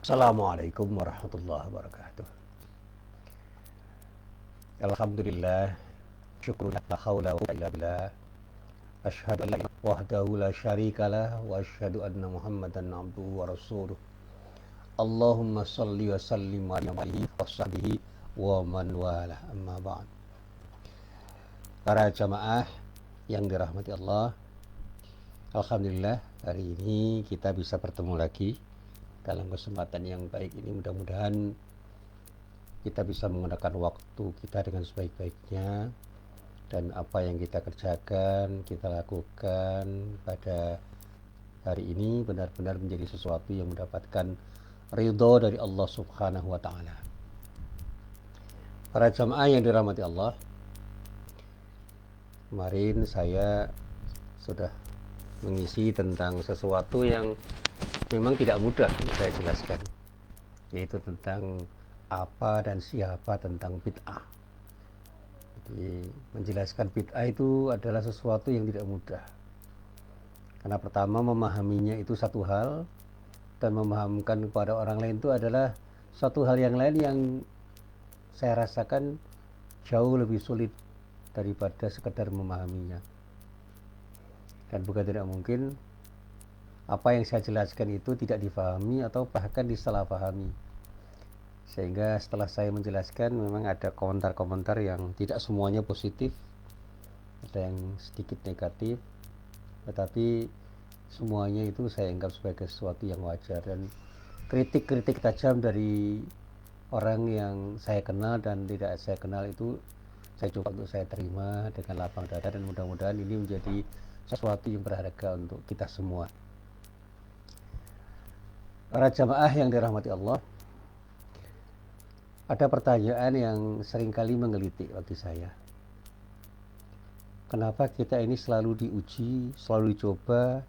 Assalamualaikum warahmatullahi wabarakatuh. Alhamdulillah, syukur la haula wa la quwwata illa billah. Asyhadu an la ilaha wahdahu la syarikalah wa asyhadu anna Muhammadan abduhu wa rasuluh. Allahumma shalli wa sallim ala alihi wa sahbihi wa man wala, amma ba'd. Para jamaah yang dirahmati Allah, alhamdulillah hari ini kita bisa bertemu lagi dalam kesempatan yang baik ini. Mudah-mudahan kita bisa menggunakan waktu kita dengan sebaik-baiknya, dan apa yang kita kerjakan, kita lakukan pada hari ini benar-benar menjadi sesuatu yang mendapatkan ridho dari Allah Subhanahu wa ta'ala. Para jamaah yang dirahmati Allah, kemarin saya sudah mengisi tentang sesuatu yang memang tidak mudah untuk saya jelaskan, yaitu tentang apa dan siapa tentang bid'ah. Jadi menjelaskan bid'ah itu adalah sesuatu yang tidak mudah, karena pertama memahaminya itu satu hal, dan memahamkan kepada orang lain itu adalah satu hal yang lain yang saya rasakan jauh lebih sulit daripada sekedar memahaminya. Dan bukan tidak mungkin apa yang saya jelaskan itu tidak difahami atau bahkan disalahpahami, sehingga setelah saya menjelaskan memang ada komentar-komentar yang tidak semuanya positif, ada yang sedikit negatif, tetapi semuanya itu saya anggap sebagai sesuatu yang wajar. Dan kritik-kritik tajam dari orang yang saya kenal dan tidak saya kenal itu saya coba untuk saya terima dengan lapang dada, dan mudah-mudahan ini menjadi sesuatu yang berharga untuk kita semua. Para jamaah yang dirahmati Allah, ada pertanyaan yang seringkali menggelitik bagi saya. Kenapa kita ini selalu diuji, selalu dicoba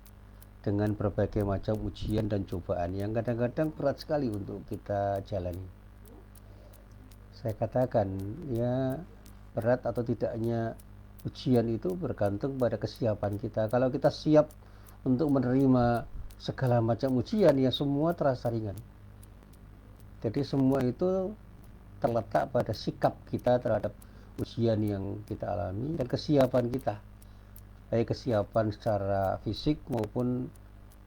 dengan berbagai macam ujian dan cobaan yang kadang-kadang berat sekali untuk kita jalani. Saya katakan, ya, berat atau tidaknya ujian itu bergantung pada kesiapan kita. Kalau kita siap untuk menerima segala macam ujian, ya semua terasa ringan. Jadi semua itu terletak pada sikap kita terhadap ujian yang kita alami dan kesiapan kita, baik kesiapan secara fisik maupun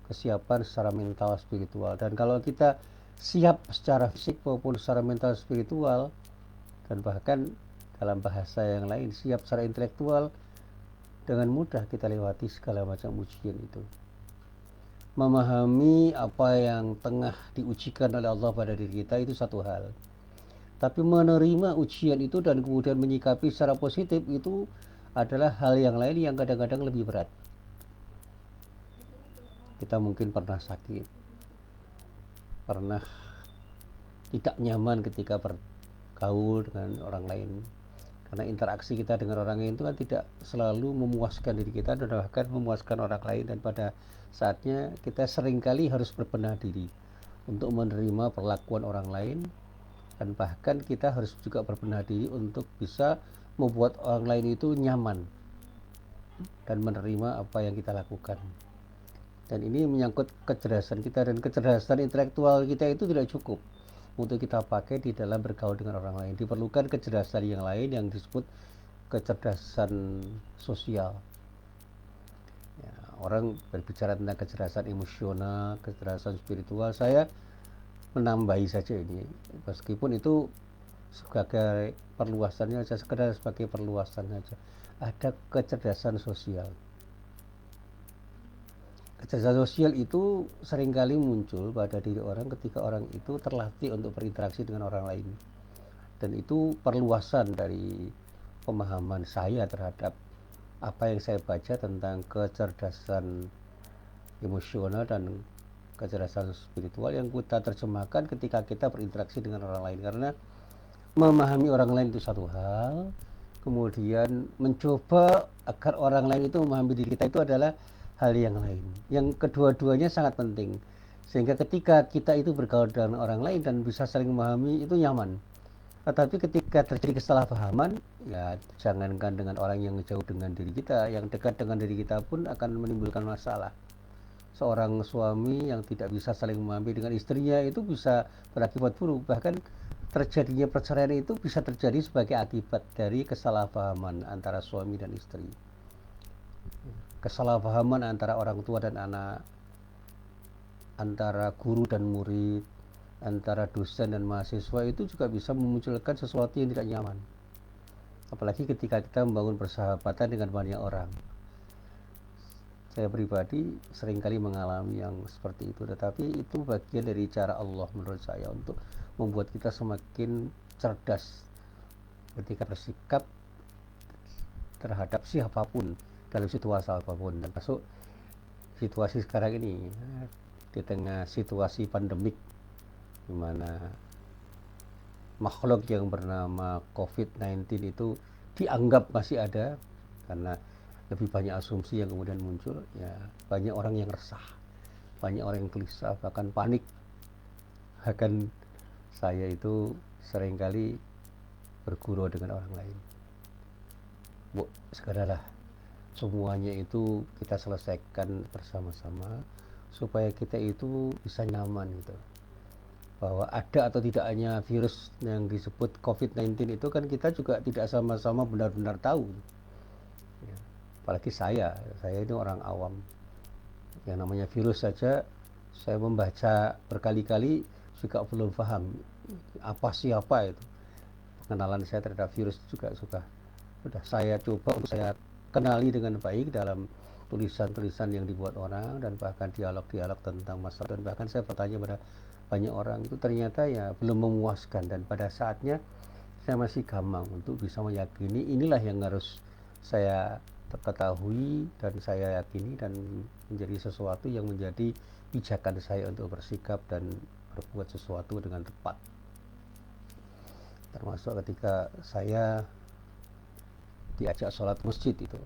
kesiapan secara mental spiritual. Dan kalau kita siap secara fisik maupun secara mental spiritual, dan bahkan dalam bahasa yang lain siap secara intelektual, dengan mudah kita lewati segala macam ujian itu. Memahami apa yang tengah diujikan oleh Allah pada diri kita itu satu hal, tapi menerima ujian itu dan kemudian menyikapi secara positif itu adalah hal yang lain yang kadang-kadang lebih berat. Kita mungkin pernah sakit, pernah tidak nyaman ketika bergaul dengan orang lain, karena interaksi kita dengan orang lain itu kan tidak selalu memuaskan diri kita dan bahkan memuaskan orang lain. Dan pada saatnya kita seringkali harus berbenah diri untuk menerima perlakuan orang lain, dan bahkan kita harus juga berbenah diri untuk bisa membuat orang lain itu nyaman dan menerima apa yang kita lakukan. Dan ini menyangkut kecerdasan kita, dan kecerdasan intelektual kita itu tidak cukup untuk kita pakai di dalam bergaul dengan orang lain. Diperlukan kecerdasan yang lain yang disebut kecerdasan sosial. Ya, orang berbicara tentang kecerdasan emosional, kecerdasan spiritual, saya menambahi saja ini, meskipun itu sebagai perluasannya saja, sekedar sebagai perluasan saja. Ada kecerdasan sosial. Kecerdasan sosial itu seringkali muncul pada diri orang ketika orang itu terlatih untuk berinteraksi dengan orang lain. Dan itu perluasan dari pemahaman saya terhadap apa yang saya baca tentang kecerdasan emosional dan kecerdasan spiritual, yang kita terjemahkan ketika kita berinteraksi dengan orang lain. Karena memahami orang lain itu satu hal, kemudian mencoba agar orang lain itu memahami diri kita itu adalah hal yang lain, yang kedua-duanya sangat penting, sehingga ketika kita itu bergaul dengan orang lain dan bisa saling memahami itu nyaman. Tetapi ketika terjadi kesalahpahaman, ya jangankan dengan orang yang jauh dengan diri kita, yang dekat dengan diri kita pun akan menimbulkan masalah. seorang suami yang tidak bisa saling memahami dengan istrinya itu bisa berakibat buruk. Bahkan terjadinya perceraian itu bisa terjadi sebagai akibat dari kesalahpahaman antara suami dan istri. Kesalahpahaman antara orang tua dan anak, antara guru dan murid, antara dosen dan mahasiswa itu juga bisa memunculkan sesuatu yang tidak nyaman. Apalagi ketika kita membangun persahabatan dengan banyak orang. Saya pribadi seringkali mengalami yang seperti itu, tetapi itu bagian dari cara Allah menurut saya untuk membuat kita semakin cerdas ketika bersikap terhadap siapapun dalam situasi apapun. Dan masuk situasi sekarang ini, di tengah situasi pandemik, di mana makhluk yang bernama COVID-19 itu dianggap masih ada, karena lebih banyak asumsi yang kemudian muncul, ya banyak orang yang resah, banyak orang yang gelisah, bahkan panik. Bahkan saya itu seringkali bergurau dengan orang lain, Bu, sekaranglah semuanya itu kita selesaikan bersama-sama supaya kita itu bisa nyaman gitu. Bahwa ada atau tidaknya virus yang disebut COVID-19 itu kan kita juga tidak sama-sama benar-benar tahu. Ya, apalagi saya ini orang awam. Yang namanya virus saja saya membaca berkali-kali juga belum paham apa siapa itu. Pengenalan saya terhadap virus juga sudah saya coba untuk saya kenali dengan baik dalam tulisan-tulisan yang dibuat orang, dan bahkan dialog-dialog tentang masalah, dan bahkan saya bertanya pada banyak orang, itu ternyata ya belum memuaskan. Dan pada saatnya saya masih gamang untuk bisa meyakini inilah yang harus saya ketahui dan saya yakini, dan menjadi sesuatu yang menjadi pijakan saya untuk bersikap dan berbuat sesuatu dengan tepat. Termasuk ketika saya diajak sholat masjid itu,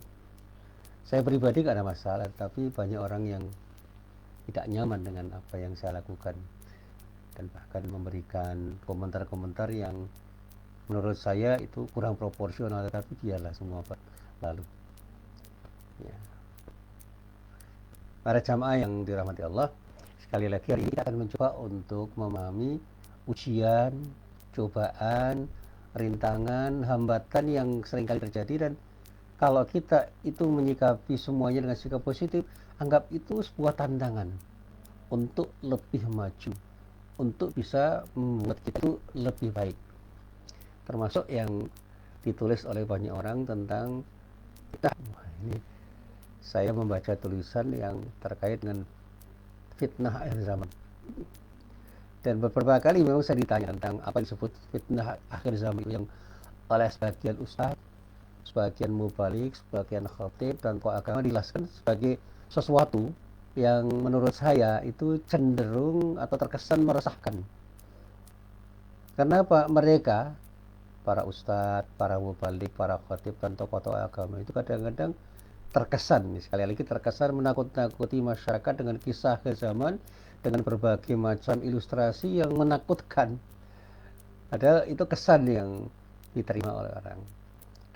saya pribadi gak ada masalah, tapi banyak orang yang tidak nyaman dengan apa yang saya lakukan, dan bahkan memberikan komentar-komentar yang menurut saya itu kurang proporsional. Tapi biarlah semua lalu. Ya. Para jamaah yang dirahmati Allah, sekali lagi hari ini kita akan mencoba untuk memahami ujian, cobaan, rintangan, hambatan yang seringkali terjadi, dan kalau kita itu menyikapi semuanya dengan sikap positif, anggap itu sebuah tantangan untuk lebih maju, untuk bisa membuat kita itu lebih baik. Termasuk yang ditulis oleh banyak orang tentang kita. Ini saya membaca tulisan yang terkait dengan fitnah akhir zaman. Dan beberapa kali memang saya ditanya tentang apa disebut fitnah akhir zaman itu, yang oleh sebagian ustaz, sebagian mubalik, sebagian khatib dan tokoh agama dijelaskan sebagai sesuatu yang menurut saya itu cenderung atau terkesan meresahkan. Karena apa? Mereka, para ustadz, para mubalik, para khatib dan tokoh-tokoh agama itu kadang-kadang terkesan, sekali lagi terkesan menakut-nakuti masyarakat dengan kisah ke zaman, dengan berbagai macam ilustrasi yang menakutkan. Padahal itu kesan yang diterima oleh orang.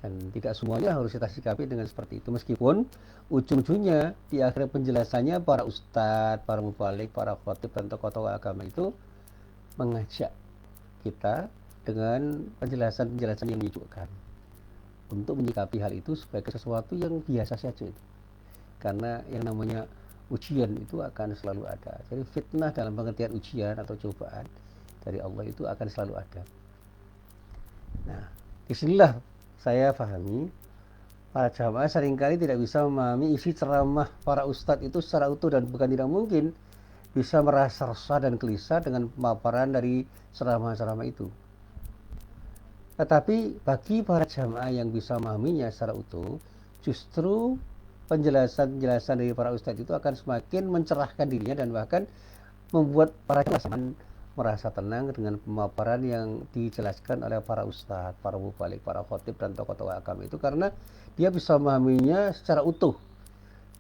Dan tidak semuanya harus kita sikapi dengan seperti itu. Meskipun ujung-ujungnya di akhir penjelasannya para ustadz, para mubalik, para khatib dan tokoh-tokoh agama itu mengajak kita dengan penjelasan-penjelasan yang menyejukkan untuk menyikapi hal itu sebagai sesuatu yang biasa saja itu. Karena yang namanya ujian itu akan selalu ada. Jadi fitnah dalam pengertian ujian atau cobaan dari Allah itu akan selalu ada. Nah, disinilah saya pahami para jamaah seringkali tidak bisa memahami isi ceramah para ustadz itu secara utuh, dan bukan tidak mungkin bisa merasa resah dan gelisah dengan pemaparan dari ceramah-ceramah itu. Tetapi bagi para jamaah yang bisa memahaminya secara utuh, justru penjelasan-penjelasan dari para ustadz itu akan semakin mencerahkan dirinya, dan bahkan membuat para jamaah merasa tenang dengan pemaparan yang dijelaskan oleh para ustadz, para mubalik, para khatib dan tokoh-tokoh agama itu, karena dia bisa memahaminya secara utuh.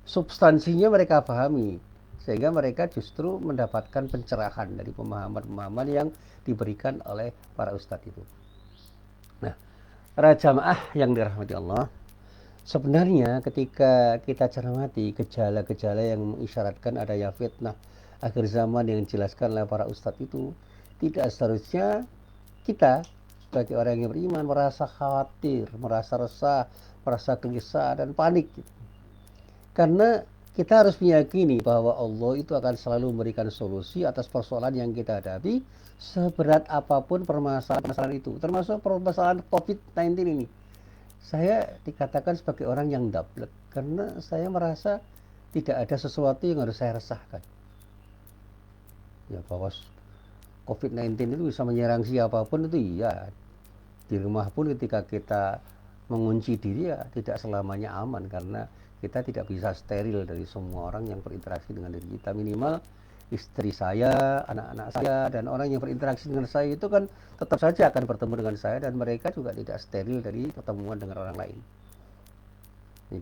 Substansinya mereka pahami, sehingga mereka justru mendapatkan pencerahan dari pemahaman-pemahaman yang diberikan oleh para ustadz itu. Nah, para jamaah yang dirahmati Allah, Sebenarnya ketika kita cermati gejala-gejala yang mengisyaratkan adanya fitnah akhir zaman yang dijelaskan oleh para ustadz itu, tidak seharusnya kita sebagai orang yang beriman merasa khawatir, merasa resah, merasa gelisah dan panik. Karena kita harus meyakini bahwa Allah itu akan selalu memberikan solusi atas persoalan yang kita hadapi, seberat apapun permasalahan itu, termasuk permasalahan COVID-19 ini. Saya dikatakan sebagai orang yang dablek karena saya merasa tidak ada sesuatu yang harus saya resahkan. Ya, bahwa COVID-19 itu bisa menyerang siapapun itu iya. Di rumah pun ketika kita mengunci diri ya tidak selamanya aman, karena kita tidak bisa steril dari semua orang yang berinteraksi dengan diri kita. Minimal istri saya, anak-anak saya, dan orang yang berinteraksi dengan saya itu kan tetap saja akan bertemu dengan saya, dan mereka juga tidak steril dari pertemuan dengan orang lain.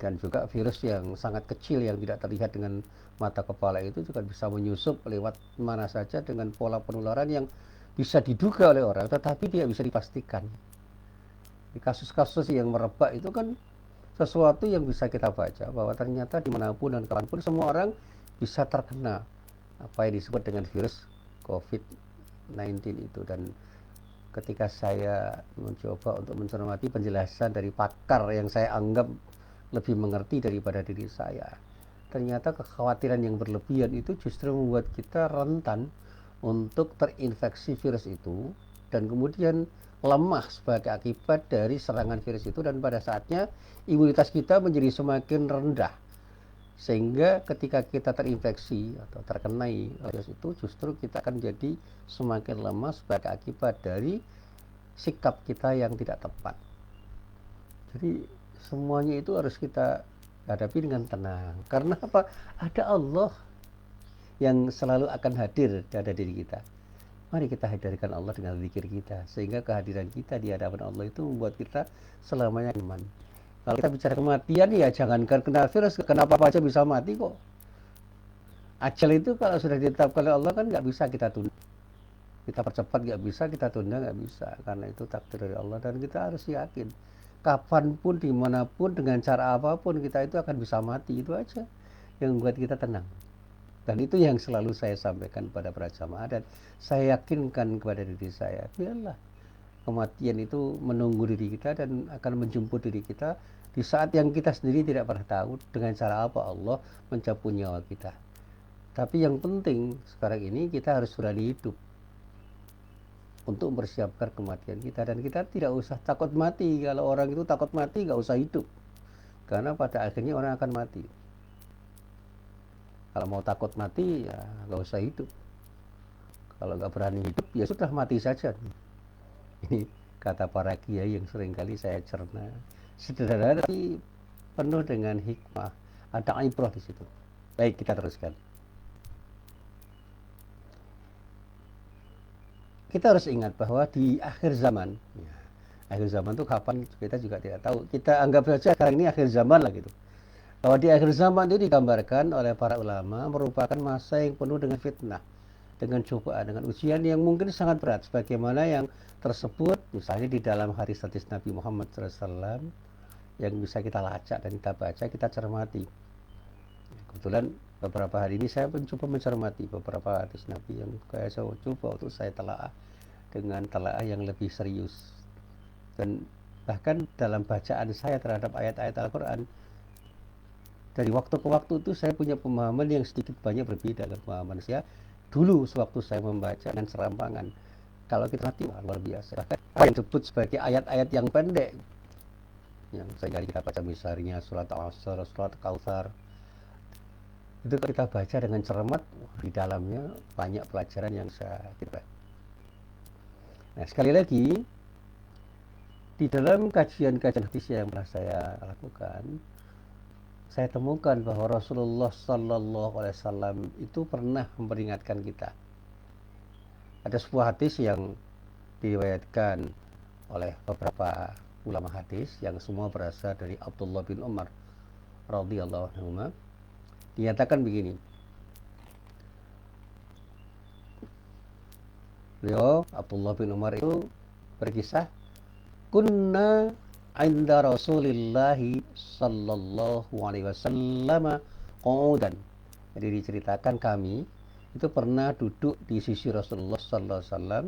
Dan juga virus yang sangat kecil yang tidak terlihat dengan mata kepala itu juga bisa menyusup lewat mana saja dengan pola penularan yang bisa diduga oleh orang tetapi tidak bisa dipastikan. Di kasus-kasus yang merebak itu kan sesuatu yang bisa kita baca bahwa ternyata dimanapun dan kapanpun semua orang bisa terkena apa yang disebut dengan virus COVID-19 itu. Dan ketika saya mencoba untuk mencermati penjelasan dari pakar yang saya anggap lebih mengerti daripada diri saya, ternyata kekhawatiran yang berlebihan itu justru membuat kita rentan untuk terinfeksi virus itu dan kemudian lemah sebagai akibat dari serangan virus itu, dan pada saatnya imunitas kita menjadi semakin rendah sehingga ketika kita terinfeksi atau terkena virus itu justru kita akan jadi semakin lemah sebagai akibat dari sikap kita yang tidak tepat. Jadi semuanya itu harus kita hadapi dengan tenang. Karena apa? Ada Allah yang selalu akan hadir pada diri kita. Mari kita hadirkan Allah dengan zikir kita, sehingga kehadiran kita di hadapan Allah itu membuat kita selamanya iman. Kalau kita bicara kematian, ya jangankan kena virus, kenapa aja bisa mati kok. Ajal itu kalau sudah ditetapkan oleh Allah kan nggak bisa kita tunda. Kita percepat nggak bisa, kita tunda nggak bisa. Karena itu takdir dari Allah, dan kita harus yakin kapanpun, dimanapun, dengan cara apapun kita itu akan bisa mati. Itu aja yang membuat kita tenang. Dan itu yang selalu saya sampaikan kepada para jamaah, dan saya yakinkan kepada diri saya, biarlah kematian itu menunggu diri kita dan akan menjemput diri kita di saat yang kita sendiri tidak pernah tahu dengan cara apa Allah mencabut nyawa kita. Tapi yang penting sekarang ini kita harus berani hidup untuk mempersiapkan kematian kita, dan kita tidak usah takut mati. Kalau orang itu takut mati, nggak usah hidup, karena pada akhirnya orang akan mati. Kalau mau takut mati, ya nggak usah hidup. Kalau nggak berani hidup, ya sudah mati saja. Ini kata para kiai yang seringkali saya cerna. Sederhana tapi penuh dengan hikmah. Ada ibrah di situ. Baik, kita teruskan. Kita harus ingat bahwa di akhir zaman, ya, akhir zaman itu kapan kita juga tidak tahu. Kita anggap saja sekarang ini akhir zaman lah gitu. Bahwa di akhir zaman itu digambarkan oleh para ulama merupakan masa yang penuh dengan fitnah, dengan cobaan, dengan ujian yang mungkin sangat berat, sebagaimana yang tersebut misalnya di dalam hadis Nabi Muhammad SAW yang bisa kita lacak dan kita baca, kita cermati. Kebetulan beberapa hari ini saya mencoba mencermati beberapa hadis Nabi yang saya coba untuk saya telaah dengan telaah yang lebih serius. Dan bahkan dalam bacaan saya terhadap ayat-ayat Al-Quran, dari waktu ke waktu itu saya punya pemahaman yang sedikit banyak berbeda dengan pemahaman saya dulu sewaktu saya membaca dengan serampangan. Kalau kita mati, wah, luar biasa. Bahkan yang disebut sebagai ayat-ayat yang pendek, yang seringkali kita baca misalnya surat Al-Asr, surat Kautsar, itu kita baca dengan cermat, di dalamnya banyak pelajaran yang saya kita. Nah, sekali lagi, di dalam kajian-kajian hadis yang pernah saya lakukan, saya temukan bahwa Rasulullah Sallallahu Alaihi Wasallam itu pernah memperingatkan kita. Ada sebuah hadis yang diriwayatkan oleh beberapa ulama hadis yang semua berasal dari Abdullah bin Umar radhiyallahu anhu. Dinyatakan begini. Beliau Abdullah bin Umar itu berkisah, kunna inda Rasulillahi sallallahu alaihi wasallam qu'udan. Jadi diceritakan kami itu pernah duduk di sisi Rasulullah sallallahu alaihi wasallam,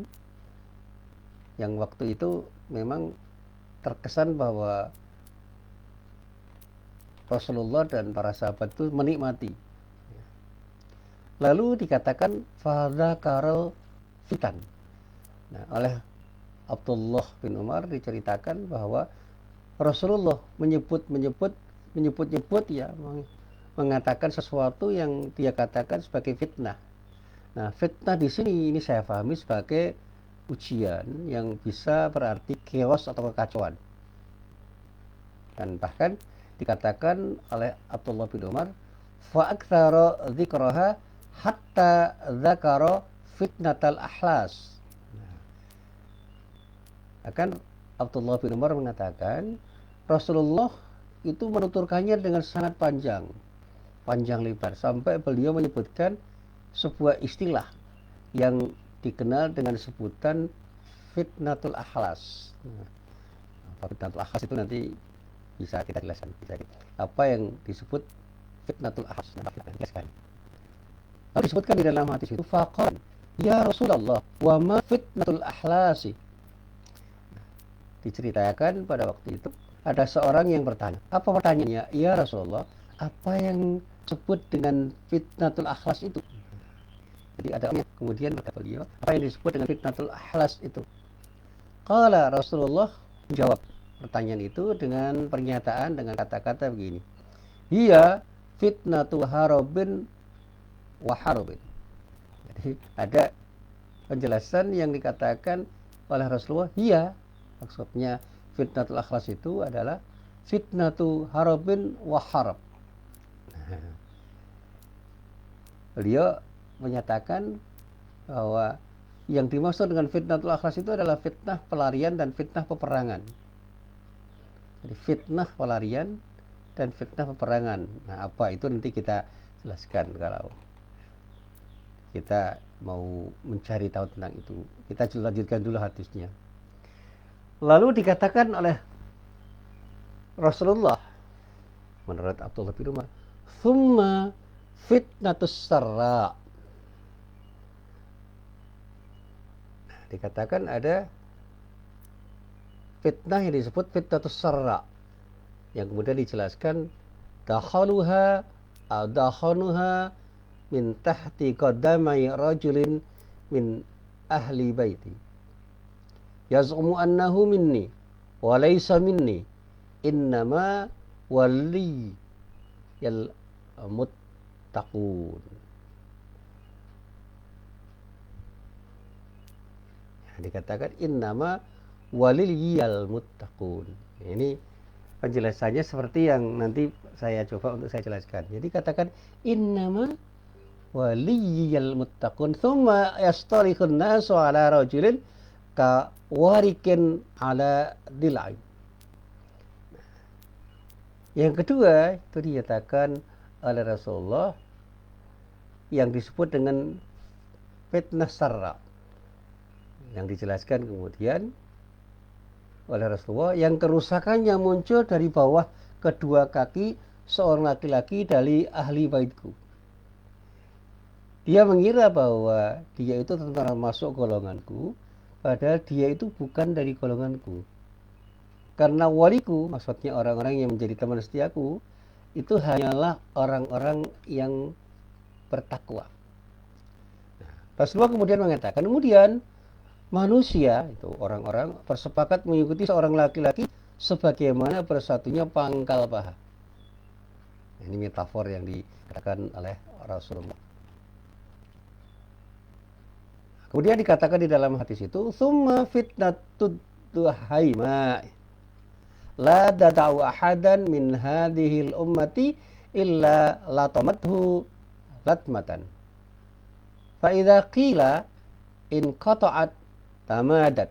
yang waktu itu memang terkesan bahwa Rasulullah dan para sahabat itu menikmati. Lalu dikatakan fadzakara fitan. Nah, oleh Abdullah bin Umar diceritakan bahwa Rasulullah menyebut ya, mengatakan sesuatu yang dia katakan sebagai fitnah. Nah, fitnah di sini ini saya pahami sebagai ujian yang bisa berarti chaos atau kekacauan. Dan bahkan dikatakan oleh Abdullah bin Umar, fa'aktsara dzikraha hatta dzakara fitnatal ahlas. Akan Abdullah bin Umar mengatakan Rasulullah itu menuturkannya dengan sangat panjang lebar, sampai beliau menyebutkan sebuah istilah yang dikenal dengan sebutan fitnatul ahlas. Fitnatul ahlas itu nanti bisa kita jelaskan. Apa yang disebut fitnatul ahlas? Lalu disebutkan di dalam hadis itu, faqal ya Rasulullah wa ma fitnatul ahlasi. Diceritakan pada waktu itu ada seorang yang bertanya. Apa pertanyaannya? Ya Rasulullah, apa yang disebut dengan fitnatul akhlas itu? Jadi ada orang kemudian berkata beliau, apa yang disebut dengan fitnatul akhlas itu? Qala Rasulullah menjawab pertanyaan itu dengan pernyataan, dengan kata-kata begini. Hiya fitnatu harobin wa harobin. Jadi ada penjelasan yang dikatakan oleh Rasulullah, hiya, maksudnya fitnatul akhlas itu adalah fitnatu harobin wa harab. Beliau menyatakan bahwa yang dimaksud dengan fitnatul akhlas itu adalah fitnah pelarian dan fitnah peperangan. Jadi fitnah pelarian dan fitnah peperangan. Nah, apa itu nanti kita jelaskan kalau kita mau mencari tahu tentang itu. Kita lanjutkan dulu hadisnya. Lalu dikatakan oleh Rasulullah menurut Abdullah bin Umar, "Tsumma fitnatus sarra." Dikatakan ada fitnah yang disebut fitnatus sarra, yang kemudian dijelaskan dakhaluha min tahti qadamai rajulin min ahli baiti yaz'umu annahu minni wa laysa minni innama wali yal muttaqun. Dikatakan innama waliyal muttaqun. Ini penjelasannya seperti yang nanti saya coba untuk saya jelaskan. Jadi katakan innama waliyal muttaqun thumma yastarikhun nasu ala rajulin ka warikin ala dilai. Yang kedua itu dinyatakan oleh Rasulullah yang disebut dengan fitnah sarra, yang dijelaskan kemudian oleh Rasulullah, yang kerusakannya muncul dari bawah kedua kaki seorang laki-laki dari ahli baitku. Dia mengira bahwa dia itu tentara masuk golonganku, padahal dia itu bukan dari golonganku. Karena waliku, maksudnya orang-orang yang menjadi teman setiaku, itu hanyalah orang-orang yang bertakwa. Rasulullah kemudian mengatakan, kemudian manusia itu orang-orang bersepakat mengikuti seorang laki-laki sebagaimana bersatunya pangkal paha. Ini metafor yang dikatakan oleh Rasulullah. Kemudian dikatakan di dalam hadis itu, summa fitnatud duhaima la dada'u ahadan min hadhil ummati illa latamathu latmatan. Fa idza qila in qata'at tamadat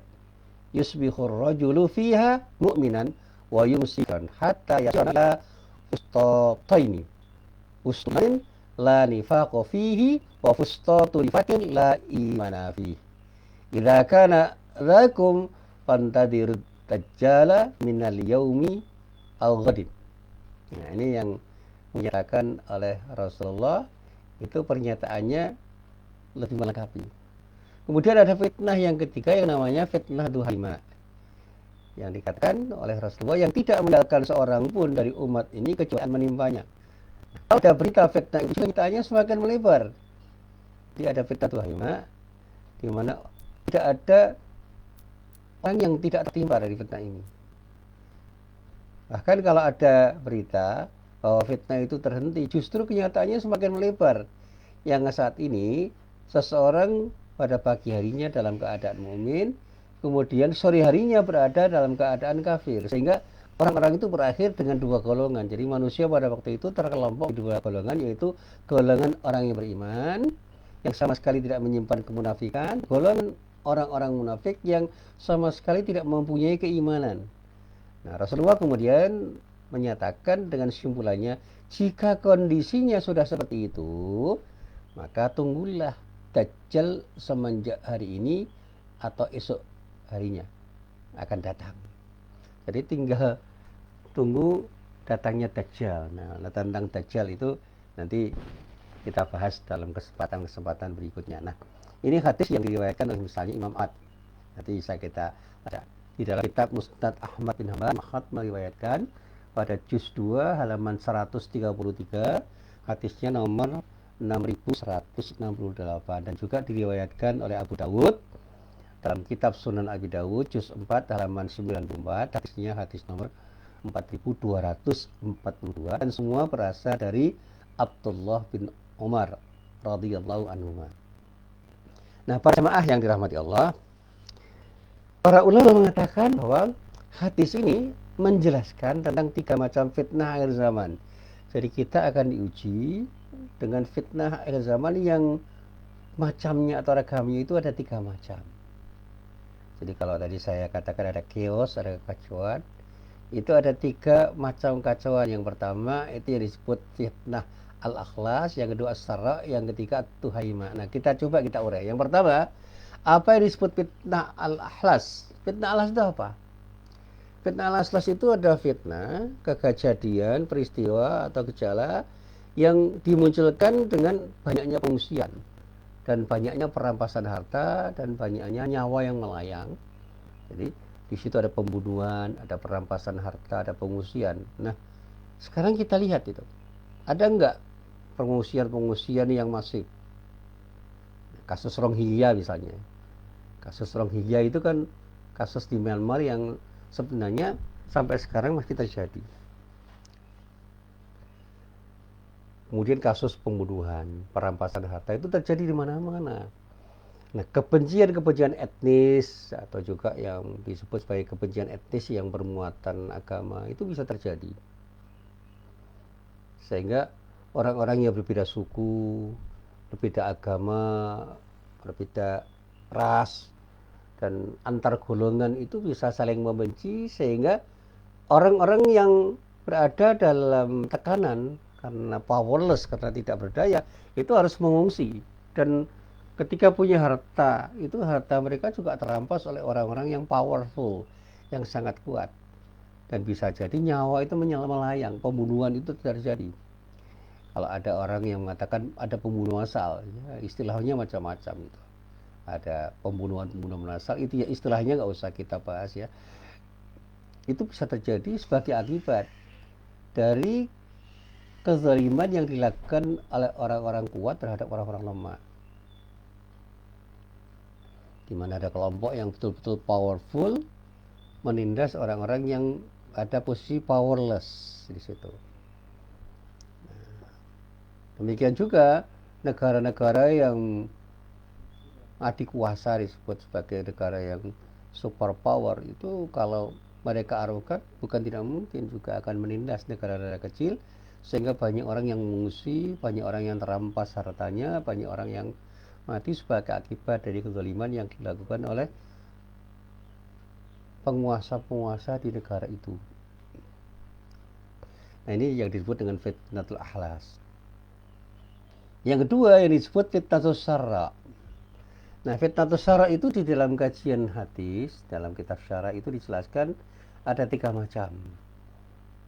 yusbihur rajulu fiha mu'minan wa yumsikan hatta yasala ustataini usnain la nifaqa fihi wa fustatu nifatin la imana fihi idza kana lakum fantadiru dajjala minal yaumi al-ghadin. Nah, ini yang menyatakan oleh Rasulullah, itu pernyataannya lebih melengkapi. Kemudian ada fitnah yang ketiga yang namanya fitnah duhaima, yang dikatakan oleh Rasulullah yang tidak meninggalkan seorang pun dari umat ini kecuali menimpanya. Kalau ada berita fitnah itu beritanya semakin melebar. Jadi ada fitnah duhaima di mana tidak ada orang yang tidak tertimpa dari fitnah ini. Bahkan kalau ada berita bahwa fitnah itu terhenti, justru kenyataannya semakin melebar. Yang saat ini seseorang pada pagi harinya dalam keadaan mukmin, kemudian sore harinya berada dalam keadaan kafir, sehingga orang-orang itu berakhir dengan dua golongan. Jadi manusia pada waktu itu terkelompok di dua golongan, yaitu golongan orang yang beriman yang sama sekali tidak menyimpan kemunafikan, golongan orang-orang munafik yang sama sekali tidak mempunyai keimanan. Nah, Rasulullah kemudian menyatakan dengan simpulannya, jika kondisinya sudah seperti itu, maka tunggulah Dajjal semenjak hari ini atau esok harinya akan datang. Jadi tinggal tunggu datangnya Dajjal. Nah, tentang Dajjal itu nanti kita bahas dalam kesempatan-kesempatan berikutnya. Nah, ini hadis yang diriwayatkan oleh misalnya Imam Ahmad. Nanti bisa kita baca. Di dalam kitab Musnad Ahmad bin Hanbal, Ahmad meriwayatkan pada juz 2 halaman 133, hadisnya nomor 6168, dan juga diriwayatkan oleh Abu Dawud dalam kitab Sunan Abi Dawud juz 4 halaman 94, hadisnya hadis nomor 4242, dan semua berasal dari Abdullah bin Umar radhiyallahu anhu. Nah, para jemaah yang dirahmati Allah, para ulama mengatakan bahwa hadis ini menjelaskan tentang 3 macam fitnah akhir zaman. Jadi kita akan diuji dengan fitnah akhir zaman yang macamnya atau ragamnya itu ada 3 macam. Jadi kalau tadi saya katakan ada chaos, ada kekacauan, itu ada 3 macam kacauan. Yang pertama itu yang disebut fitnah al-akhlas, yang kedua as-sarra, yang ketiga tuhaima. Nah, kita coba kita urai. Yang pertama, apa yang disebut fitnah al-akhlas? Fitnah al-akhlas itu apa? Fitnah al-akhlas itu ada fitnah, kejadian, peristiwa atau gejala yang dimunculkan dengan banyaknya pengungsian dan banyaknya perampasan harta dan banyaknya nyawa yang melayang. Jadi di situ ada pembunuhan, ada perampasan harta, ada pengungsian. Nah, sekarang kita lihat itu. Ada enggak pengungsian yang masif? Kasus Rohingya misalnya. Kasus Rohingya itu kan kasus di Myanmar yang sebenarnya sampai sekarang masih terjadi. Kemudian kasus pembunuhan, perampasan harta itu terjadi di mana-mana. Nah, kebencian etnis atau juga yang disebut sebagai kebencian etnis yang bermuatan agama itu bisa terjadi. Sehingga orang-orang yang berbeda suku, berbeda agama, berbeda ras, dan antar golongan itu bisa saling membenci, sehingga orang-orang yang berada dalam tekanan karena powerless, karena tidak berdaya, itu harus mengungsi. Dan ketika punya harta, itu harta mereka juga terampas oleh orang-orang yang powerful, yang sangat kuat. Dan bisa jadi nyawa itu melayang, pembunuhan itu terjadi. Kalau ada orang yang mengatakan ada pembunuhan massal, ya, istilahnya macam-macam itu. Ada pembunuhan massal, itu ya istilahnya nggak usah kita bahas ya. Itu bisa terjadi sebagai akibat dari kezaliman yang dilakukan oleh orang-orang kuat terhadap orang-orang lemah. Di mana ada kelompok yang betul-betul powerful menindas orang-orang yang ada posisi powerless di situ. Demikian juga negara-negara yang adik kuasa disebut sebagai negara yang superpower, itu kalau mereka arogan bukan tidak mungkin juga akan menindas negara-negara kecil, sehingga banyak orang yang mengungsi, banyak orang yang terampas hartanya, banyak orang yang mati sebagai akibat dari kezaliman yang dilakukan oleh penguasa-penguasa di negara itu. Nah, ini yang disebut dengan fitnatul akhlas. Yang kedua yang disebut fitnatus sarra. Nah, fitnatus syara itu di dalam kajian hadis, dalam kitab syara itu dijelaskan ada 3 macam.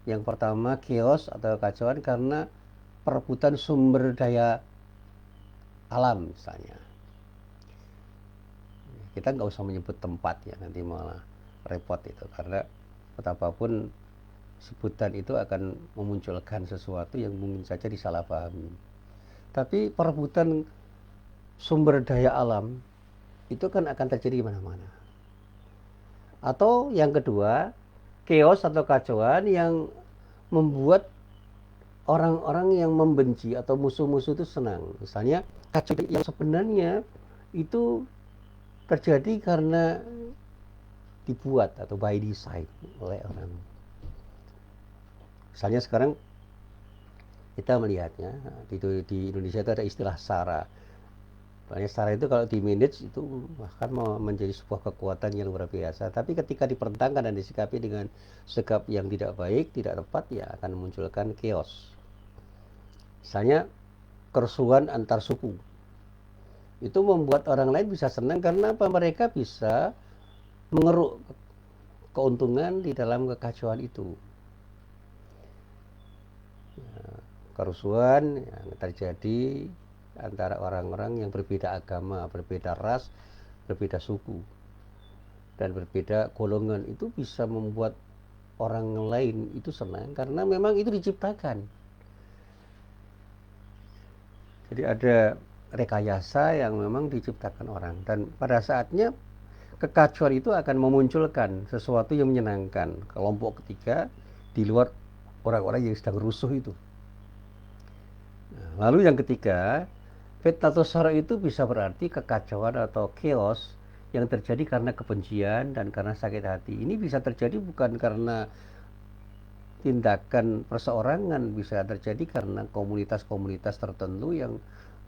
Yang pertama kios atau kacauan karena perebutan sumber daya alam misalnya. Kita nggak usah menyebut tempat ya, nanti malah repot itu, karena betapapun sebutan itu akan memunculkan sesuatu yang mungkin saja disalahpahami. Tapi perebutan sumber daya alam itu kan akan terjadi di mana-mana. Atau yang kedua, chaos atau kacauan yang membuat orang-orang yang membenci atau musuh-musuh itu senang. Misalnya kacau yang sebenarnya itu terjadi karena dibuat atau by design oleh orang. Misalnya sekarang kita melihatnya di Indonesia itu ada istilah SARA. SARA itu kalau di manage itu akan menjadi sebuah kekuatan yang luar biasa. Tapi ketika dipertentangkan dan disikapi dengan sikap yang tidak baik, tidak tepat, ya akan memunculkan chaos. Misalnya kerusuhan antar suku. Itu membuat orang lain bisa senang karena apa? Mereka bisa mengeruk keuntungan di dalam kekacauan itu. Kerusuhan yang terjadi antara orang-orang yang berbeda agama, berbeda ras, berbeda suku, dan berbeda golongan itu bisa membuat orang lain itu senang karena memang itu diciptakan. Jadi ada rekayasa yang memang diciptakan orang, dan pada saatnya kekacauan itu akan memunculkan sesuatu yang menyenangkan kelompok ketiga di luar orang-orang yang sedang rusuh itu. Nah, lalu yang ketiga, fitnatus syara itu bisa berarti kekacauan atau chaos yang terjadi karena kebencian dan karena sakit hati. Ini bisa terjadi bukan karena tindakan perseorangan, bisa terjadi karena komunitas-komunitas tertentu yang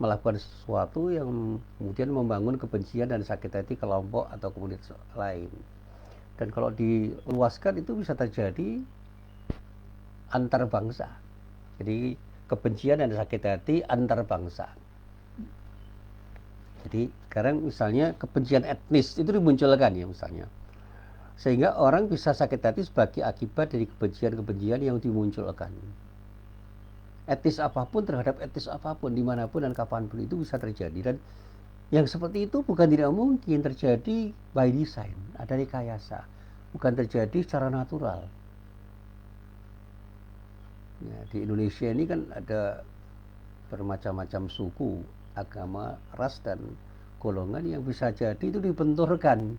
melakukan sesuatu yang kemudian membangun kebencian dan sakit hati kelompok atau komunitas lain. Dan kalau diluaskan itu bisa terjadi antar bangsa. Jadi kebencian dan sakit hati antar bangsa. Jadi sekarang misalnya kebencian etnis itu dimunculkan ya misalnya. Sehingga orang bisa sakit hati sebagai akibat dari kebencian-kebencian yang dimunculkan. Etnis apapun terhadap etnis apapun, dimanapun dan kapanpun itu bisa terjadi. Dan yang seperti itu bukan tidak mungkin terjadi by design, ada rekayasa. Bukan terjadi secara natural. Ya, di Indonesia ini kan ada bermacam-macam suku, agama, ras, dan golongan yang bisa jadi itu dibenturkan.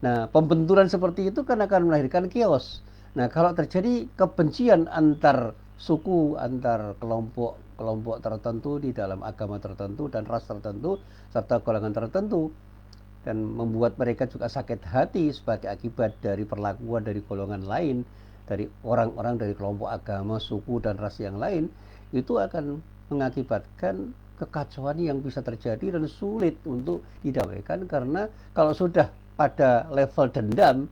Nah, pembenturan seperti itu kan akan melahirkan chaos. Nah, kalau terjadi kebencian antar suku, antar kelompok tertentu di dalam agama tertentu dan ras tertentu serta golongan tertentu, dan membuat mereka juga sakit hati sebagai akibat dari perlakuan dari golongan lain, dari orang-orang dari kelompok agama, suku, dan ras yang lain, itu akan mengakibatkan kekacauan yang bisa terjadi dan sulit untuk didamaikan, karena kalau sudah pada level dendam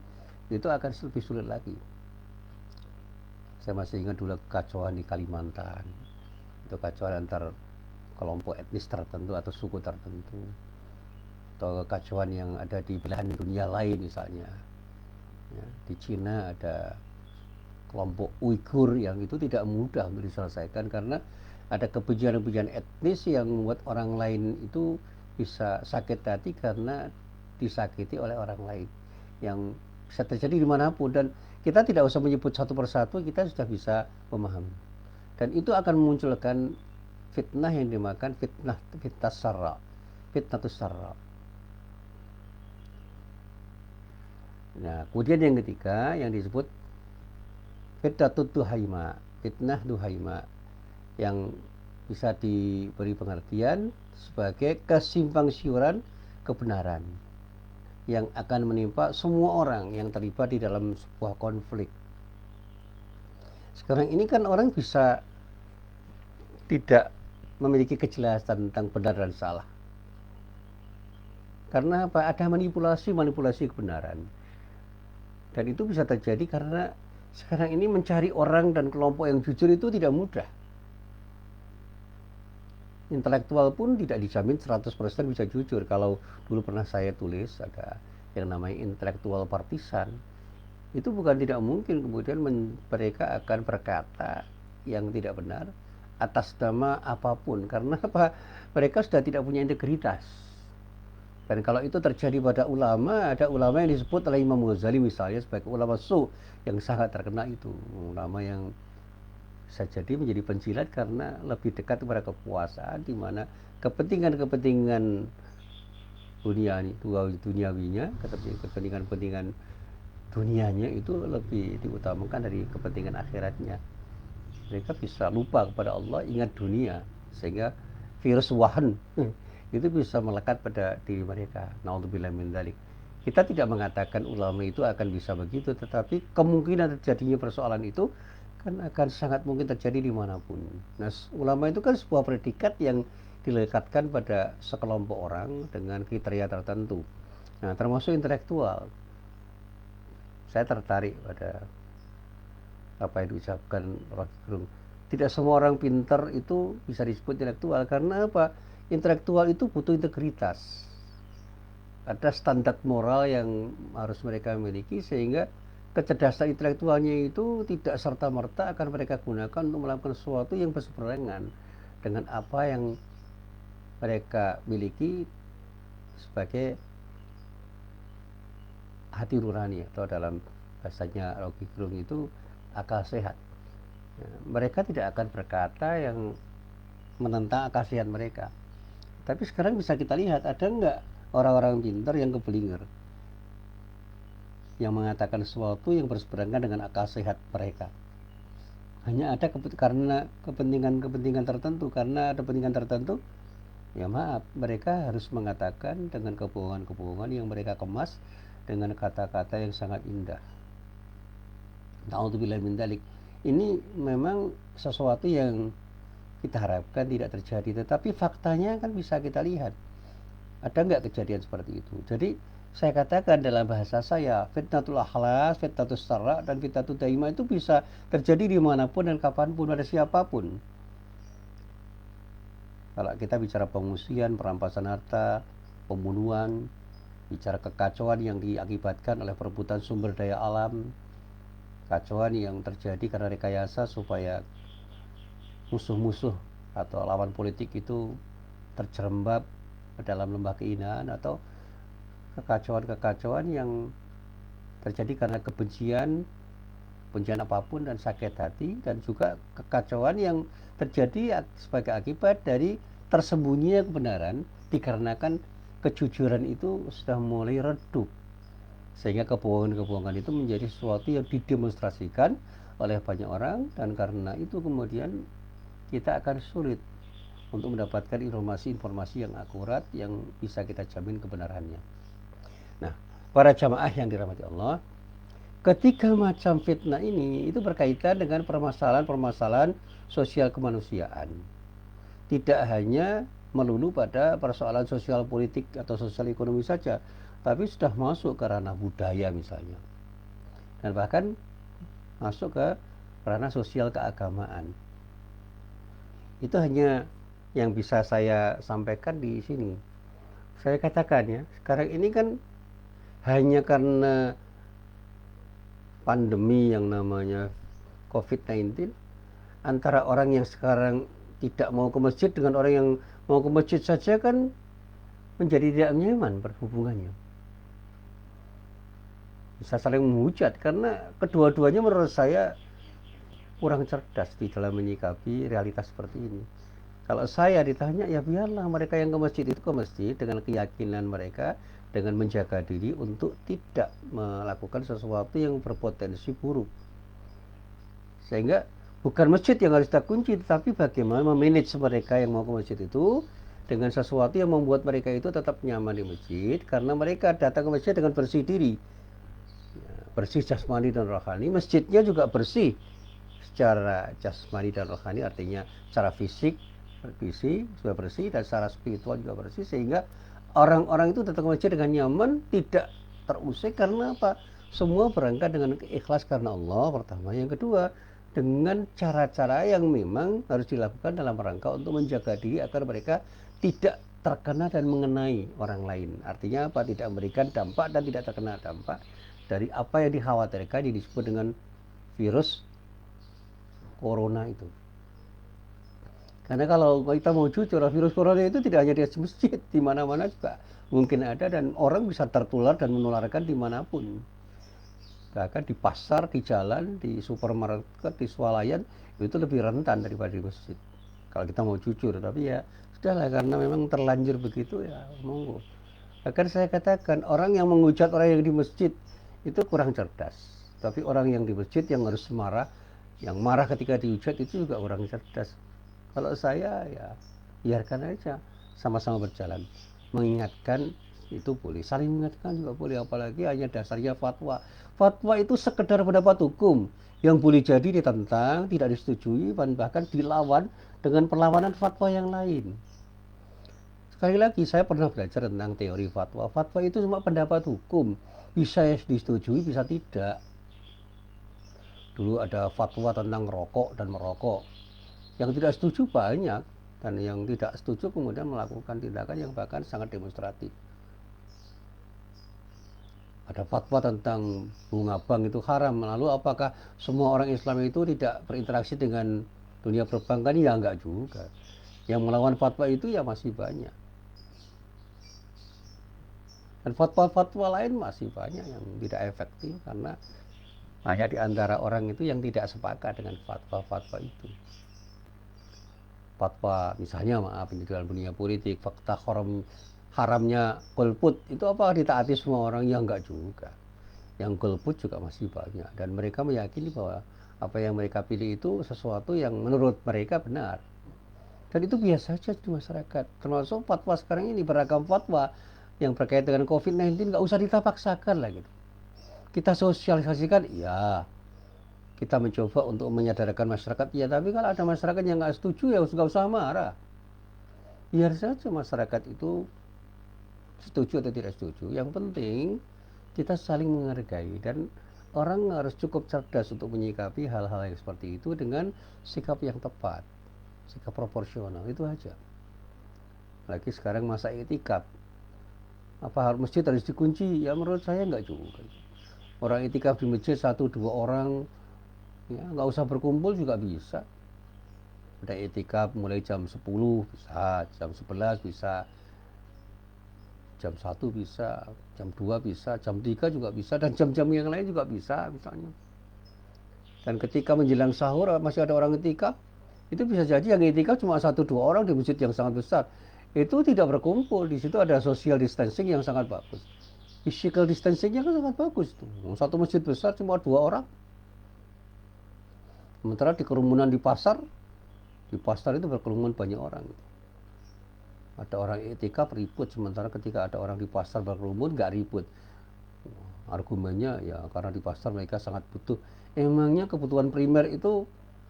itu akan lebih sulit lagi. Saya masih ingat dulu kekacauan di Kalimantan, itu kekacauan antar kelompok etnis tertentu atau suku tertentu, atau kekacauan yang ada di belahan dunia lain misalnya ya, di Cina ada kelompok Uighur yang itu tidak mudah untuk diselesaikan karena ada kebencian-kebencian etnis yang membuat orang lain itu bisa sakit hati karena disakiti oleh orang lain, yang bisa terjadi dimanapun, dan kita tidak usah menyebut satu persatu, kita sudah bisa memahami, dan itu akan memunculkan fitnah yang dimakan fitnatus syarra. Nah, kemudian yang ketiga yang disebut fitnatut duhaima, fitnah duhaima, yang bisa diberi pengertian sebagai kesimpang siuran kebenaran yang akan menimpa semua orang yang terlibat di dalam sebuah konflik. Sekarang ini kan orang bisa tidak memiliki kejelasan tentang benar dan salah. Karena apa? Ada manipulasi kebenaran. Dan itu bisa terjadi karena sekarang ini mencari orang dan kelompok yang jujur itu tidak mudah. intelektual pun tidak dijamin 100% bisa jujur. Kalau dulu pernah saya tulis ada yang namanya intelektual partisan, itu bukan tidak mungkin kemudian mereka akan berkata yang tidak benar atas nama apapun, karena apa? Mereka sudah tidak punya integritas. Dan kalau itu terjadi pada ulama, ada ulama yang disebut oleh Imam Ghazali misalnya sebagai ulama yang sangat terkenal, itu ulama yang bisa jadi menjadi penjilat karena lebih dekat kepada kekuasaan, di mana kepentingan-kepentingan duniawinya, kepentingan-kepentingan dunianya itu lebih diutamakan dari kepentingan akhiratnya. Mereka bisa lupa kepada Allah, ingat dunia, sehingga virus wahan itu bisa melekat pada diri mereka. Naudzubillah min dzalik. Kita tidak mengatakan ulama itu akan bisa begitu, tetapi kemungkinan terjadinya persoalan itu kan akan sangat mungkin terjadi dimanapun. Nah, ulama itu kan sebuah predikat yang dilekatkan pada sekelompok orang dengan kriteria tertentu. Nah, termasuk intelektual. Saya tertarik pada apa yang diucapkan Rocky Gerung. Tidak semua orang pintar itu bisa disebut intelektual, karena apa? Intelektual itu butuh integritas. Ada standar moral yang harus mereka miliki, sehingga kecerdasan intelektualnya itu tidak serta-merta akan mereka gunakan untuk melakukan sesuatu yang berseberangan dengan apa yang mereka miliki sebagai hati nurani, atau dalam bahasanya Rocky Gerung itu akal sehat. Mereka tidak akan berkata yang menentang akal sehat mereka. Tapi sekarang bisa kita lihat, ada nggak orang-orang pintar yang kebelinger, yang mengatakan sesuatu yang berseberangan dengan akal sehat mereka? Hanya ada karena kepentingan tertentu. Karena ada kepentingan tertentu, ya maaf, mereka harus mengatakan dengan kebohongan-kebohongan yang mereka kemas dengan kata-kata yang sangat indah. Naudzubillah min dzalik. Ini memang sesuatu yang kita harapkan tidak terjadi, tetapi faktanya kan bisa kita lihat. Ada nggak kejadian seperti itu? Jadi saya katakan dalam bahasa saya, fitnatul akhlas, fitnatul syara, dan fitnatul daimah itu bisa terjadi dimanapun dan kapanpun, pada siapapun. Kalau kita bicara pengungsian, perampasan harta, pembunuhan, bicara kekacauan yang diakibatkan oleh perebutan sumber daya alam, kekacauan yang terjadi karena rekayasa supaya musuh-musuh atau lawan politik itu terjerembab dalam lembah kehinaan, atau kekacauan-kekacauan yang terjadi karena kebencian apapun dan sakit hati, dan juga kekacauan yang terjadi sebagai akibat dari tersembunyinya kebenaran dikarenakan kejujuran itu sudah mulai redup, sehingga kebohongan-kebohongan itu menjadi sesuatu yang didemonstrasikan oleh banyak orang, dan karena itu kemudian kita akan sulit untuk mendapatkan informasi-informasi yang akurat yang bisa kita jamin kebenarannya. Nah, para jamaah yang dirahmati Allah, ketiga macam fitnah ini itu berkaitan dengan permasalahan-permasalahan sosial kemanusiaan. Tidak hanya melulu pada persoalan sosial politik atau sosial ekonomi saja, tapi sudah masuk ke ranah budaya misalnya, dan bahkan masuk ke ranah sosial keagamaan. Itu hanya yang bisa saya sampaikan di sini. Saya katakan ya, sekarang ini kan hanya karena pandemi yang namanya COVID-19, antara orang yang sekarang tidak mau ke masjid dengan orang yang mau ke masjid saja kan menjadi tidak nyaman berhubungannya. Bisa saling menghujat, karena kedua-duanya menurut saya kurang cerdas di dalam menyikapi realitas seperti ini. Kalau saya ditanya, ya biarlah mereka yang ke masjid itu ke masjid dengan keyakinan mereka, dengan menjaga diri untuk tidak melakukan sesuatu yang berpotensi buruk. Sehingga bukan masjid yang harus kita kunci, tetapi bagaimana memanage mereka yang mau ke masjid itu dengan sesuatu yang membuat mereka itu tetap nyaman di masjid, karena mereka datang ke masjid dengan bersih diri, bersih jasmani dan rohani. Masjidnya juga bersih secara jasmani dan rohani, artinya secara fisik sudah bersih, dan secara spiritual juga bersih, sehingga orang-orang itu datang ke masjid dengan nyaman, tidak terusik. Karena apa? Semua berangkat dengan ikhlas karena Allah pertama. Yang kedua, dengan cara-cara yang memang harus dilakukan dalam rangka untuk menjaga diri agar mereka tidak terkena dan mengenai orang lain. Artinya apa? Tidak memberikan dampak dan tidak terkena dampak dari apa yang dikhawatirkan yang disebut dengan virus corona itu. Karena kalau kita mau jujur, virus corona itu tidak hanya di masjid, di mana-mana juga mungkin ada dan orang bisa tertular dan menularkan dimanapun. Bahkan di pasar, di jalan, di supermarket, di swalayan itu lebih rentan daripada di masjid. Kalau kita mau jujur, tapi ya sudahlah karena memang terlanjur begitu ya monggo. Bahkan saya katakan orang yang menghujat orang yang di masjid itu kurang cerdas. Tapi orang yang di masjid yang harus marah, yang marah ketika dihujat itu juga kurang cerdas. Kalau saya ya biarkan aja sama-sama berjalan. Mengingatkan itu boleh, saling mengingatkan juga boleh, apalagi hanya dasarnya fatwa. Fatwa itu sekedar pendapat hukum yang boleh jadi ditentang, tidak disetujui, bahkan dilawan dengan perlawanan fatwa yang lain. Sekali lagi, saya pernah belajar tentang teori fatwa. Fatwa itu cuma pendapat hukum, bisa disetujui, bisa tidak. Dulu ada fatwa tentang rokok dan merokok. Yang tidak setuju banyak, dan yang tidak setuju kemudian melakukan tindakan yang bahkan sangat demonstratif. Ada fatwa tentang bunga bank itu haram. Lalu apakah semua orang Islam itu tidak berinteraksi dengan dunia perbankan? Ya enggak juga. Yang melawan fatwa itu ya masih banyak. Dan fatwa-fatwa lain masih banyak yang tidak efektif karena banyak di antara orang itu yang tidak sepakat dengan fatwa-fatwa itu. Fatwa misalnya di dalam dunia politik, fakta haramnya golput itu apa ditaati semua orang? Ya enggak juga. Yang golput juga masih banyak dan mereka meyakini bahwa apa yang mereka pilih itu sesuatu yang menurut mereka benar. Dan itu biasa saja di masyarakat. Termasuk fatwa sekarang ini, beragam fatwa yang berkaitan dengan COVID-19 nggak usah kita paksakan lah gitu. Kita sosialisasikan, ya. Kita mencoba untuk menyadarkan masyarakat, ya, tapi kalau ada masyarakat yang nggak setuju ya nggak usah marah. Biar saja masyarakat itu setuju atau tidak setuju. Yang penting kita saling menghargai dan orang harus cukup cerdas untuk menyikapi hal-hal yang seperti itu dengan sikap yang tepat, sikap proporsional, itu aja. Lagi sekarang masa itikaf, apa masjid harus dikunci? Ya menurut saya nggak juga. Orang itikaf di masjid 1-2 orang, ya nggak usah berkumpul juga bisa. Ada itikaf mulai jam 10 bisa, jam 11 bisa, jam 1 bisa, jam 2 bisa, jam 3 juga bisa, dan jam-jam yang lain juga bisa misalnya. Dan ketika menjelang sahur masih ada orang itikaf, itu bisa jadi yang itikaf cuma 1-2 orang di masjid yang sangat besar. Itu tidak berkumpul, di situ ada social distancing yang sangat bagus. Physical distancingnya kan sangat bagus tuh. Satu masjid besar cuma 2 orang. Sementara di kerumunan di pasar itu berkerumun banyak orang. Ada orang itikaf ribut, sementara ketika ada orang di pasar berkerumun nggak ribut. Argumennya ya karena di pasar mereka sangat butuh. Emangnya kebutuhan primer itu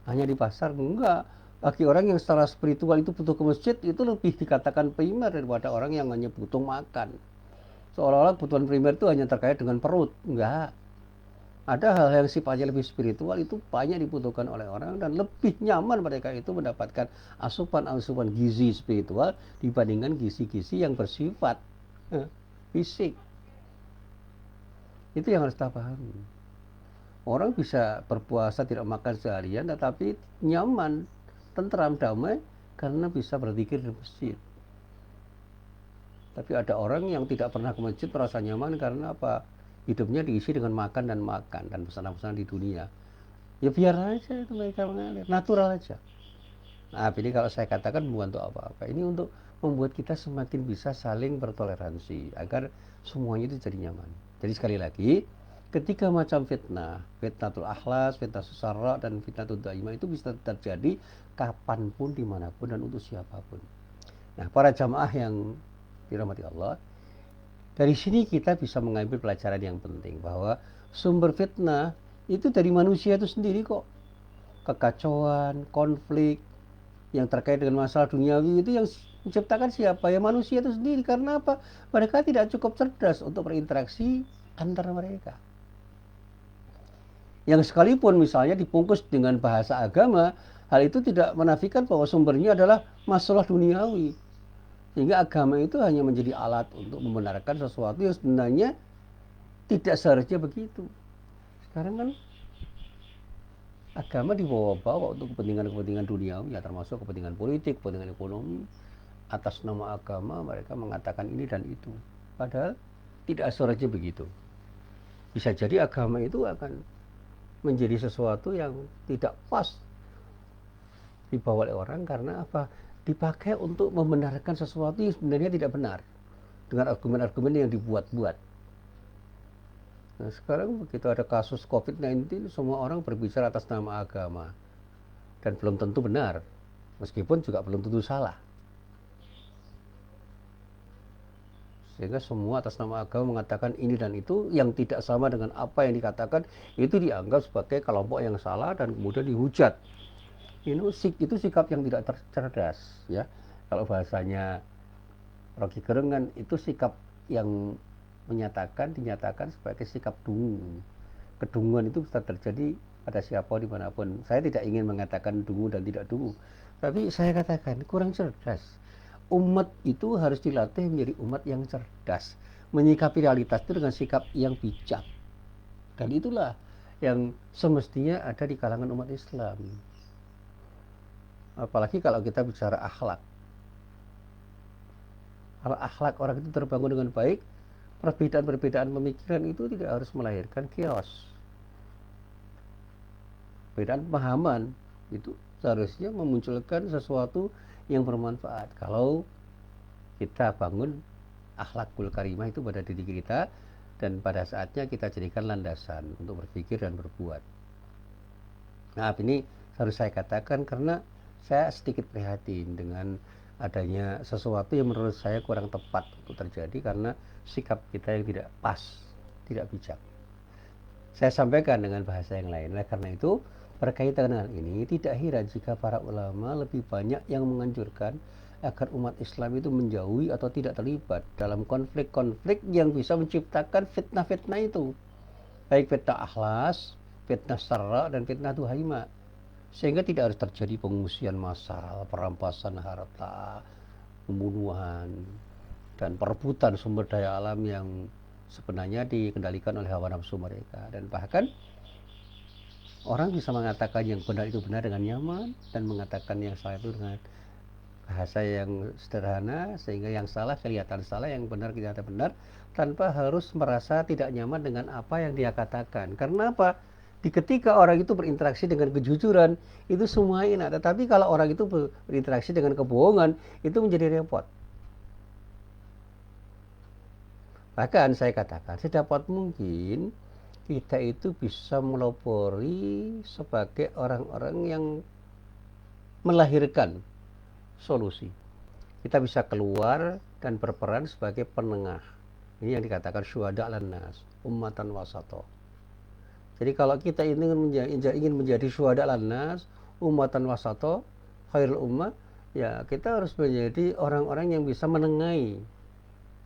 hanya di pasar? Enggak. Bagi orang yang secara spiritual itu butuh ke masjid, itu lebih dikatakan primer daripada orang yang hanya butuh makan. Seolah-olah kebutuhan primer itu hanya terkait dengan perut. Enggak. Ada hal yang sifatnya lebih spiritual itu banyak dibutuhkan oleh orang dan lebih nyaman mereka itu mendapatkan asupan-asupan gizi spiritual dibandingkan gizi-gizi yang bersifat fisik. Itu yang harus kita pahami. Orang bisa berpuasa tidak makan seharian tetapi nyaman, tentram, damai karena bisa berzikir di masjid. Tapi ada orang yang tidak pernah ke masjid merasa nyaman karena apa? Hidupnya diisi dengan makan dan pesanan-pesanan di dunia. Ya biar aja itu mereka mengalir, natural aja. Nah, ini kalau saya katakan bukan untuk apa-apa. Ini untuk membuat kita semakin bisa saling bertoleransi agar semuanya itu jadi nyaman. Jadi sekali lagi, ketika macam fitnatul akhlas, fitnatul sarra, dan fitnatul daimah itu bisa terjadi kapanpun, dimanapun, dan untuk siapapun. Nah, para jamaah yang dirahmati Allah, dari sini kita bisa mengambil pelajaran yang penting bahwa sumber fitnah itu dari manusia itu sendiri kok. Kekacauan, konflik yang terkait dengan masalah duniawi itu yang menciptakan siapa? Ya manusia itu sendiri. Karena apa? Mereka tidak cukup cerdas untuk berinteraksi antara mereka. Yang sekalipun misalnya dibungkus dengan bahasa agama, hal itu tidak menafikan bahwa sumbernya adalah masalah duniawi. Sehingga agama itu hanya menjadi alat untuk membenarkan sesuatu yang sebenarnya tidak seharusnya begitu. Sekarang kan agama dibawa-bawa untuk kepentingan-kepentingan duniawi, ya termasuk kepentingan politik, kepentingan ekonomi. Atas nama agama mereka mengatakan ini dan itu. Padahal tidak seharusnya begitu. Bisa jadi agama itu akan menjadi sesuatu yang tidak pas dibawa oleh orang karena apa? Dipakai untuk membenarkan sesuatu yang sebenarnya tidak benar dengan argumen-argumen yang dibuat-buat. Nah, sekarang begitu ada kasus COVID-19, semua orang berbicara atas nama agama dan belum tentu benar, meskipun juga belum tentu salah. Sehingga semua atas nama agama mengatakan ini dan itu yang tidak sama dengan apa yang dikatakan, itu dianggap sebagai kelompok yang salah dan kemudian dihujat. Itu sikap yang tidak cerdas, ya. Kalau bahasanya Rocky Gerung kan itu sikap yang dinyatakan sebagai sikap dungu. Kedunguan itu bisa terjadi pada siapa dimanapun. Saya tidak ingin mengatakan dungu dan tidak dungu, tapi saya katakan kurang cerdas. Umat itu harus dilatih menjadi umat yang cerdas, menyikapi realitas itu dengan sikap yang bijak, dan itulah yang semestinya ada di kalangan umat Islam. Apalagi kalau kita bicara akhlak. Kalau akhlak orang itu terbangun dengan baik, perbedaan-perbedaan pemikiran itu tidak harus melahirkan chaos. Perbedaan pemahaman itu seharusnya memunculkan sesuatu yang bermanfaat. Kalau kita bangun akhlakul karimah itu pada diri kita, dan pada saatnya kita jadikan landasan untuk berpikir dan berbuat. Nah, ini harus saya katakan karena saya sedikit prihatin dengan adanya sesuatu yang menurut saya kurang tepat untuk terjadi karena sikap kita yang tidak pas, tidak bijak. Saya sampaikan dengan bahasa yang lain. Nah, karena itu berkaitan dengan ini, tidak heran jika para ulama lebih banyak yang menganjurkan agar umat Islam itu menjauhi atau tidak terlibat dalam konflik-konflik yang bisa menciptakan fitnah-fitnah itu. Baik fitnah akhlas, fitnah sara, dan fitnah tuhaima. Sehingga tidak harus terjadi pengungsian massal, perampasan harta, pembunuhan, dan perebutan sumber daya alam yang sebenarnya dikendalikan oleh hawa nafsu mereka. Dan bahkan orang bisa mengatakan yang benar itu benar dengan nyaman, dan mengatakan yang salah itu dengan bahasa yang sederhana, sehingga yang salah kelihatan salah, yang benar kelihatan benar, tanpa harus merasa tidak nyaman dengan apa yang dia katakan. Karena apa? Ketika orang itu berinteraksi dengan kejujuran, itu semua enak. Tetapi kalau orang itu berinteraksi dengan kebohongan, itu menjadi repot. Bahkan saya katakan, sedapat mungkin kita itu bisa melopori sebagai orang-orang yang melahirkan solusi. Kita bisa keluar dan berperan sebagai penengah. Ini yang dikatakan syuhada 'alan nas, ummatan wasato. Jadi kalau kita ingin menjadi syuhada 'alan nas, ummatan wasato, khairul ummah, ya kita harus menjadi orang-orang yang bisa menengahi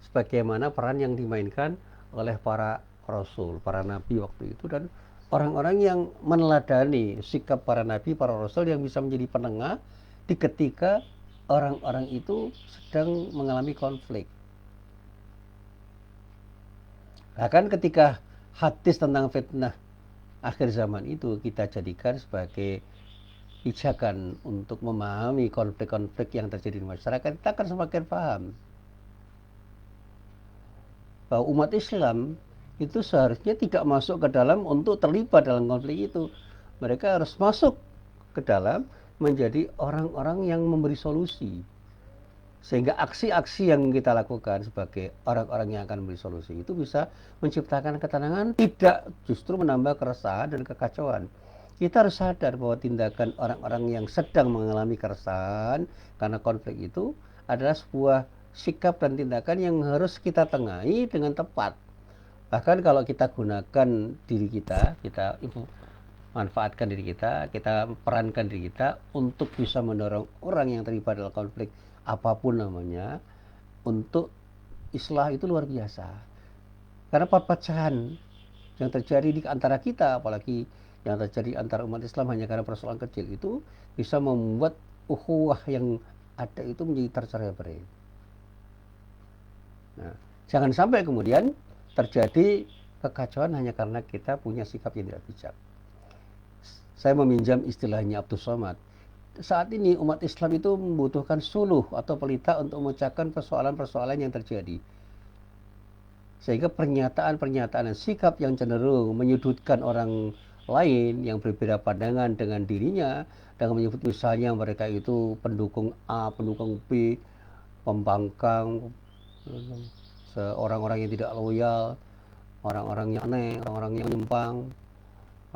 sebagaimana peran yang dimainkan oleh para rasul, para nabi waktu itu, dan orang-orang yang meneladani sikap para nabi, para rasul yang bisa menjadi penengah di ketika orang-orang itu sedang mengalami konflik. Bahkan ketika hadis tentang fitnah akhir zaman itu kita jadikan sebagai pijakan untuk memahami konflik-konflik yang terjadi di masyarakat, kita akan semakin paham bahwa umat Islam itu seharusnya tidak masuk ke dalam untuk terlibat dalam konflik itu. Mereka harus masuk ke dalam menjadi orang-orang yang memberi solusi. Sehingga aksi-aksi yang kita lakukan sebagai orang-orang yang akan memberi solusi itu bisa menciptakan ketenangan, tidak justru menambah keresahan dan kekacauan. Kita harus sadar bahwa tindakan orang-orang yang sedang mengalami keresahan karena konflik itu adalah sebuah sikap dan tindakan yang harus kita tengahi dengan tepat. Bahkan kalau kita gunakan diri kita manfaatkan diri kita perankan diri kita untuk bisa mendorong orang yang terlibat dalam konflik apapun namanya untuk islah, itu luar biasa. Karena perpecahan yang terjadi di antara kita, apalagi yang terjadi antara umat Islam hanya karena persoalan kecil itu bisa membuat ukhuwah yang ada itu menjadi tercerai-berai. Nah, jangan sampai kemudian terjadi kekacauan hanya karena kita punya sikap yang tidak bijak. Saya meminjam istilahnya Abdul Somad. Saat ini umat Islam itu membutuhkan suluh atau pelita untuk memecahkan persoalan-persoalan yang terjadi. Sehingga pernyataan-pernyataan dan sikap yang cenderung menyudutkan orang lain yang berbeda pandangan dengan dirinya, dengan menyebut misalnya mereka itu pendukung A, pendukung B, pembangkang, orang-orang yang tidak loyal, orang-orang yang aneh, orang-orang yang menyimpang,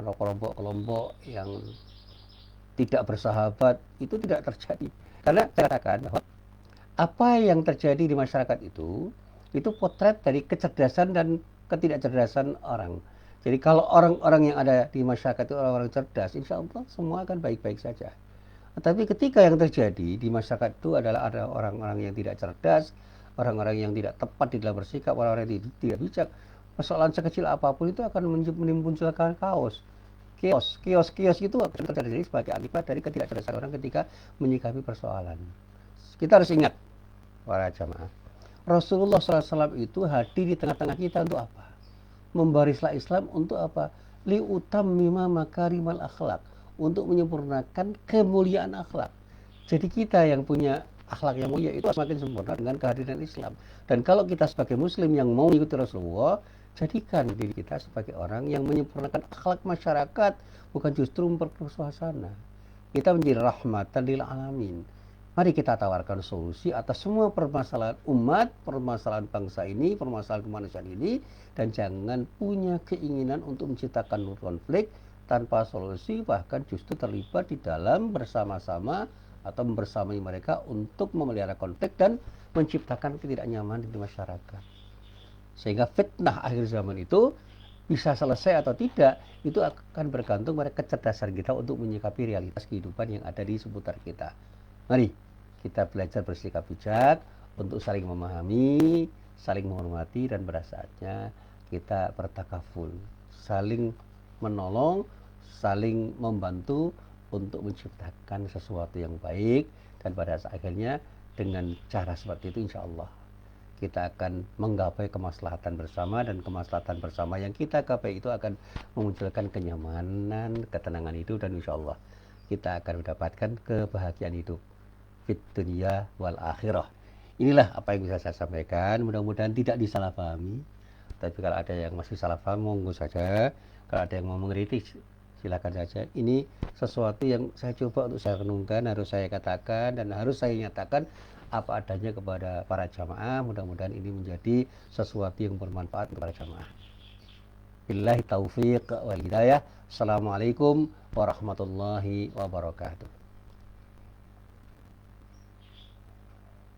atau kelompok-kelompok yang tidak bersahabat, itu tidak terjadi. Karena saya katakan bahwa apa yang terjadi di masyarakat itu potret dari kecerdasan dan ketidakcerdasan orang. Jadi kalau orang-orang yang ada di masyarakat itu orang-orang cerdas, insya Allah semua akan baik-baik saja. Tetapi ketika yang terjadi di masyarakat itu adalah ada orang-orang yang tidak cerdas, orang-orang yang tidak tepat di dalam bersikap, orang-orang yang tidak bijak, persoalan sekecil apapun itu akan menimbulkan kaos. Kios itu akan terjadi sebagai akibat dari ketidakcerdasan orang ketika menyikapi persoalan. Kita harus ingat, para jamaah, Rasulullah SAW itu hadir di tengah-tengah kita untuk apa? Membarislah Islam untuk apa? Liutammima makarimal akhlak, untuk menyempurnakan kemuliaan akhlak. Jadi kita yang punya akhlak yang mulia itu semakin sempurna dengan kehadiran Islam. Dan kalau kita sebagai muslim yang mau mengikuti Rasulullah, jadikan diri kita sebagai orang yang menyempurnakan akhlak masyarakat, bukan justru memperkeruh suasana. Kita menjadi rahmatan lil alamin. Mari kita tawarkan solusi atas semua permasalahan umat, permasalahan bangsa ini, permasalahan kemanusiaan ini, dan jangan punya keinginan untuk menciptakan konflik tanpa solusi, bahkan justru terlibat di dalam bersama-sama atau membersamai mereka untuk memelihara konflik dan menciptakan ketidaknyamanan di masyarakat. Sehingga fitnah akhir zaman itu bisa selesai atau tidak, itu akan bergantung pada kecerdasan kita untuk menyikapi realitas kehidupan yang ada di seputar kita. Mari kita belajar bersikap bijak untuk saling memahami, saling menghormati, dan pada saatnya kita bertakaful, saling menolong, saling membantu untuk menciptakan sesuatu yang baik, dan pada akhirnya dengan cara seperti itu insya Allah kita akan menggapai kemaslahatan bersama, dan kemaslahatan bersama yang kita gapai itu akan memunculkan kenyamanan, ketenangan hidup, dan insya Allah kita akan mendapatkan kebahagiaan hidup fit dunia wal akhirah. Inilah apa yang bisa saya sampaikan, mudah-mudahan tidak disalahpahami. Tapi kalau ada yang masih salah paham, monggo saja. Kalau ada yang mau mengkritik, silakan saja. Ini sesuatu yang saya coba untuk saya renungkan, harus saya katakan, dan harus saya nyatakan apa adanya kepada para jamaah. Mudah-mudahan ini menjadi sesuatu yang bermanfaat untuk para jamaah. Billahi taufiq wal hidayah. Assalamualaikum warahmatullahi wabarakatuh.